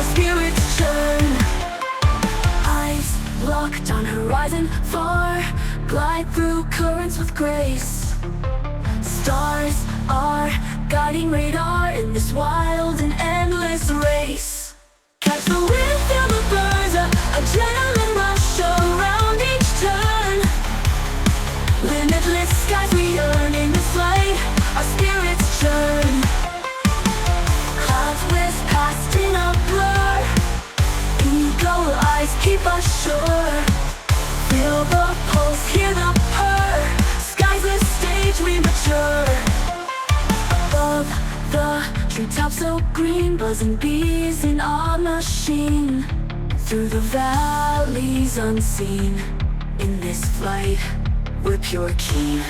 our spirits churn. Eyes locked on horizon far, glide through currents with grace. Stars are guiding radar in this wild and endless race. Catch the wind, feel the birds, adrenaline rush around each turn. Limitless skies we earn in this flight, our spirits churn. Clouds whisk past in a blur, eagle eyes keep us sure. Feel the pulse, hear the purr, sky's the stage we mature. Above the treetops so green, buzzing bees in our machine. Through the valleys unseen, in this flight we're pure keen.